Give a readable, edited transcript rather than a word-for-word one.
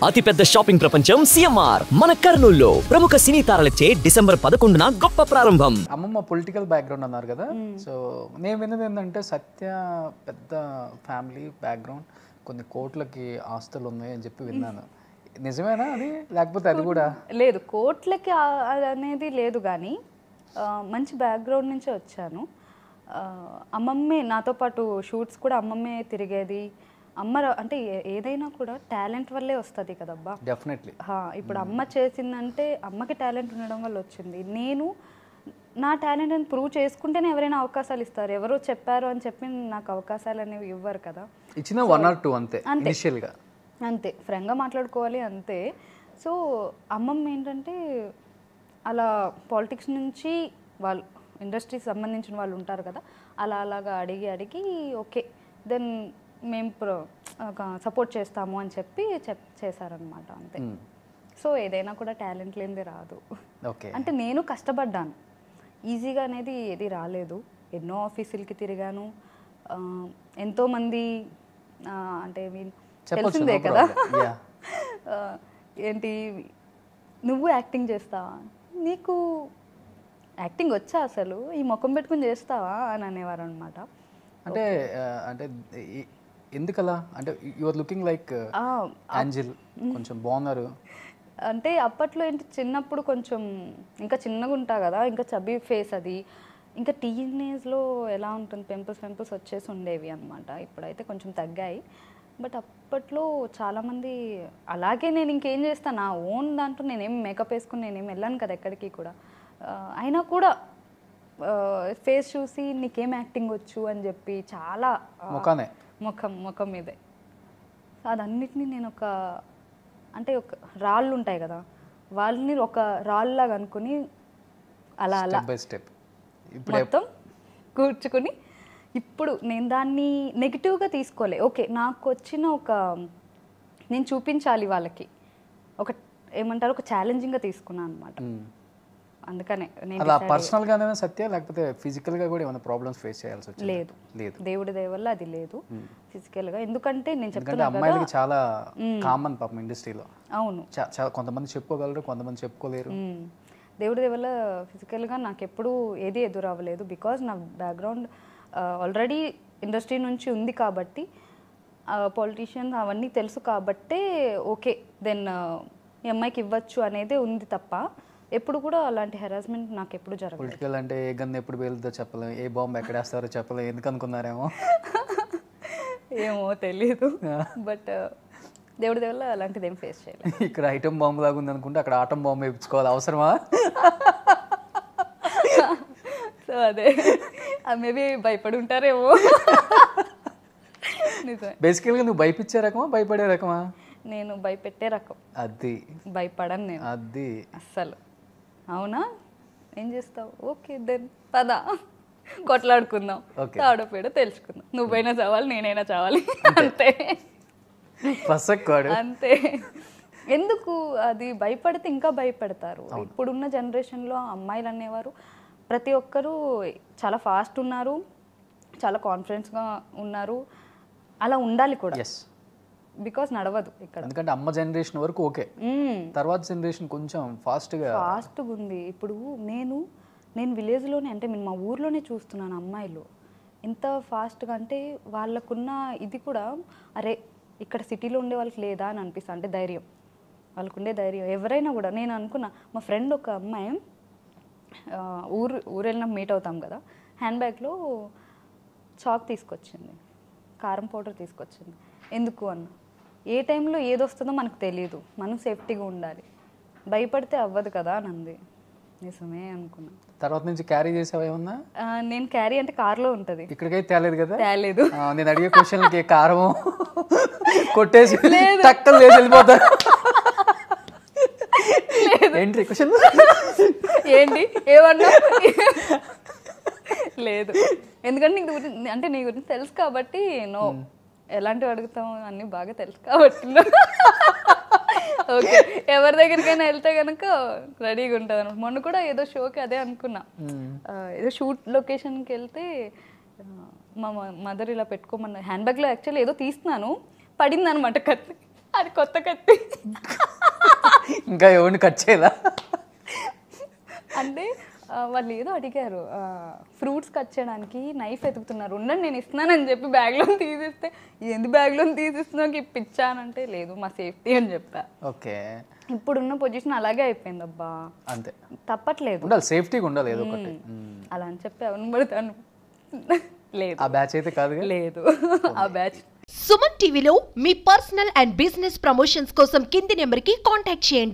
అతిపెద్ద షాపింగ్ ప్రపంచం సిఎంఆర్ మన కర్నూలులో ప్రముఖ సినీ తారలచే డిసెంబర్ 11న గొప్ప ప్రారంభం. అమ్మమ్మ పొలిటికల్ బ్యాక్గ్రౌండ్ అన్నారు కదా, సో నేను విన్నది ఏంటంటే సత్య పెద్ద ఫ్యామిలీ బ్యాక్గ్రౌండ్, కొన్ని కోట్లకి ఆస్తులు ఉన్నాయి అని చెప్పి విన్నాను. నిజమేనా అది, లేకపోతే అది కూడా లేదు? కోట్లకి అనేది లేదు, కానీ మంచి బ్యాక్గ్రౌండ్ నుంచే వచ్చాను. అమ్మమ్మే నాతో పాటు షూట్స్ కూడా అమ్మమ్మే తిరిగేది. అమ్మ అంటే ఏదైనా కూడా టాలెంట్ వల్లే వస్తుంది కదబ్బా. డెఫినెట్లీ. ఇప్పుడు అమ్మ చేసిందంటే అమ్మకి టాలెంట్ ఉండడం వల్ల వచ్చింది. నేను నా టాలెంట్ అని ప్రూవ్ చేసుకుంటేనే ఎవరైనా అవకాశాలు ఇస్తారు. ఎవరో చెప్పారు అని చెప్పి నాకు అవకాశాలు అనేవి ఇవ్వరు కదా. ఇచ్చిన 1 or 2 అంతే ఇనిషియల్గా, అంతే ఫ్రెండ్గా మాట్లాడుకోవాలి అంతే. సో అమ్మమ్మ ఏంటంటే అలా పాలిటిక్స్ నుంచి వాళ్ళు ఇండస్ట్రీకి సంబంధించిన వాళ్ళు ఉంటారు కదా, అలాగా అడిగి ఓకే దెన్ మేము సపోర్ట్ చేస్తాము అని చెప్పి చేశారనమాట అంతే. సో ఏదైనా కూడా టాలెంట్ లేనిది రాదు. అంటే నేను కష్టపడ్డాను, ఈజీగా అనేది ఏది రాలేదు. ఎన్నో ఆఫీసులకి తిరిగాను, ఎంతోమంది అంటే తెలిసిందే కదా ఏంటి నువ్వు యాక్టింగ్ చేస్తావా, నీకు యాక్టింగ్ వచ్చా, అసలు ఈ ముఖం పెట్టుకుని చేస్తావా అని అనేవారు అనమాట. అంటే అంటే ఎందుకలా, అంటే యువర్ లుకింగ్ లైక్ ఏంజెల్, కొంచెం బాగున్నారు. అంటే అప్పట్లో ఏంటి చిన్నప్పుడు కొంచెం ఇంకా చిన్నగా ఉంటా కదా, ఇంకా చబ్బీ ఫేస్ అది, ఇంకా టీనేజ్లో ఎలా ఉంటుంది పింపుల్స్ వచ్చేసి ఉండేవి అనమాట. ఇప్పుడైతే కొంచెం తగ్గాయి, బట్ అప్పట్లో చాలామంది అలాగే. నేను ఇంకేం చేస్తాను, నా ఓన్ దాంట్లో నేనేం మేకప్ వేసుకుని నేనేం వెళ్ళాను కదా ఎక్కడికి కూడా. అయినా కూడా ఫేస్ చూసి నీకేం యాక్టింగ్ వచ్చు అని చెప్పి చాలా ముఖం మీదే అదన్నిటినీ నేను ఒక రాళ్ళు ఉంటాయి కదా, వాళ్ళని ఒక రాళ్ళలాగా అనుకుని అలా మొత్తం కూర్చుకుని, ఇప్పుడు నేను దాన్ని నెగిటివ్గా తీసుకోలే. ఓకే, నాకు వచ్చిన నేను చూపించాలి వాళ్ళకి, ఏమంటారు, ఒక ఛాలెంజింగ్గా తీసుకున్నాను అనమాట. అందుకనే అలా పర్సనల్ గానే సత్య, లేకపోతే ఫిజికల్ గా కూడా ఏమైనా ప్రాబ్లమ్స్ ఫేస్ చేయాల్సి వచ్చింది? లేదు, దేవుడి దయ వల్ల అది లేదు ఫిజికల్ గా. ఎందుకంటే నేను చెప్తున్నా అమ్మాయిలకి చాలా కామన్ పాపం ఇండస్ట్రీలో. అవును, కొంతమంది చెప్పుకోగలరు, కొంతమంది చెప్పుకోలేరు. దేవుడి దయ వల్ల ఫిజికల్ గా నాకు ఎప్పుడూ ఏది ఎదురవ్వలేదు. బికాజ్ నా బ్యాక్గ్రౌండ్ ఆల్రెడీ ఇండస్ట్రీ నుంచి ఉంది కాబట్టి, పొలిటీషియన్స్ అవన్నీ తెలుసు కాబట్టే ఓకే దెన్ ఈ అమ్మాయికి ఇవ్వచ్చు అనేదే ఉంది తప్ప ఎప్పుడు కూడా అలాంటి హెరాస్మెంట్ నాకు ఎప్పుడు జరగలేదు. పొలిటికల్ అంటే ఏ గన్ ఎప్పుడు పేలుతో చెప్పలేం, ఏ బాంబు ఎక్కడ వేస్తారో చెప్పలేం. ఎందుకు అనుకున్నారేమో ఏమో తెలీదు, బట్ దేవుడి దేవుళ్ళ అలాంటిది ఏం ఫేస్ చేయలేదు. ఇక్కడ ఐటమ్ బాంబు లాగా ఉంది అనుకుంటే అక్కడ ఆటం బాంబు వేయించుకోవాలి, అవసరమా? సో అదే మేబీ భయపడి ఉంటారేమో. బేసికల్గా నువ్వు భయపించే రకమా, భయపడే రకమా? నేను భయపెట్టే రకం. అది భయపడను నేను, అది అస్సలు. అవునా, ఏం చేస్తావు? ఓకే దెన్ పద కొట్లాడుకుందాం, తాడోపేడో తెలుసుకుందాం. నువ్వైనా చావాలి, నేనైనా చావాలి, అంతే అంతే. ఎందుకు అది భయపడితే ఇంకా భయపడతారు. ఇప్పుడున్న జనరేషన్లో అమ్మాయిలు అనేవారు ప్రతి ఒక్కరూ చాలా ఫాస్ట్ ఉన్నారు, చాలా కాన్ఫిడెన్స్గా ఉన్నారు. అలా ఉండాలి కూడా, బికాస్ నడవదు ఇక్కడ. ఎందుకంటే అమ్మ జనరేషన్ వరకు ఓకే, తర్వాత జనరేషన్ కొంచెం ఫాస్ట్గా ఉంది. ఇప్పుడు నేను విలేజ్లోనే, అంటే నేను మా ఊర్లోనే చూస్తున్నాను అమ్మాయిలు ఎంత ఫాస్ట్గా. అంటే వాళ్ళకున్న ఇది కూడా, అరే ఇక్కడ సిటీలో ఉండే వాళ్ళకి లేదా అని అనిపిస్తుంది. అంటే ధైర్యం, వాళ్ళకుండే ధైర్యం. ఎవరైనా కూడా నేను అనుకున్నా, మా ఫ్రెండ్ ఒక అమ్మాయి ఊరు వెళ్ళినా మీట్ అవుతాం కదా, హ్యాండ్ బ్యాగ్లో చాక్ తీసుకొచ్చింది, కారం పౌడర్ తీసుకొచ్చింది. ఎందుకు అన్న, ఏ టైంలో ఏదొస్తుందో మనకు తెలియదు, మనం సేఫ్టీగా ఉండాలి, భయపడితే అవ్వదు కదా అని అంది. నిజమే అనుకున్నా. తర్వాత నుంచి క్యారీ చేసావా ఏమన్నా? నేను క్యారీ అంటే కార్లో ఉంటుంది, ఇక్కడికైతే తేలేదు కదా. తేలేదు. నేను అడిగే క్వశ్చన్లకి కారం కొట్టేసి టక్కలు లేచి వెళ్ళిపోతా. ఏంటి క్వశ్చన్, ఏంటి ఏమన్నా? లేదు, ఎందుకంటే నీ గురించి తెలుసు కాబట్టి. నో, ఎలాంటివి అడుగుతాము అన్నీ బాగా తెలుసు కాబట్టి. ఓకే, ఎవరి దగ్గరికైనా వెళ్తే కనుక రెడీగా ఉంటుంది అనమాట. మొన్న కూడా ఏదో షోకి అదే అనుకున్నా, ఏదో షూట్ లొకేషన్కి వెళ్తే మా మదర్ ఇలా పెట్టుకోమన్న హ్యాండ్ బ్యాగ్లో యాక్చువల్లీ ఏదో తీస్తున్నాను, పడింది అనమాట కత్తి. అది కొత్త కత్తి. ఇంకా ఎవరిని కట్ చేయదా? అంటే వాళ్ళు ఏదో అడిగారు, ఫ్రూట్స్ కట్ చేయడానికి నైఫ్ ఎతుకుతున్నారు, ఉండండి నేను ఇస్తున్నానని చెప్పి బ్యాగ్లో తీసిస్తే, ఏంది బ్యాగ్లో తీసిస్తున్నావు ఇప్పించానంటే, లేదు మా సేఫ్టీ అని చెప్పా. ఓకే, ఇప్పుడున్న పొజిషన్ అలాగే అయిపోయింది అబ్బా, అంతే తప్పట్లేదు, ఉండాలి, సేఫ్టీగా ఉండాలి ఏదో ఒకటి. అలా అని చెప్పి ఎవరిని పడతాను. లేదు ఆ బ్యాచ్ అయితే కాదు, లేదు ఆ బ్యాచ్. సుమన్ టీవీలో మీ పర్సనల్ అండ్ బిజినెస్ ప్రమోషన్స్ కోసం కింది నెంబర్కి కాంటాక్ట్ చేయండి.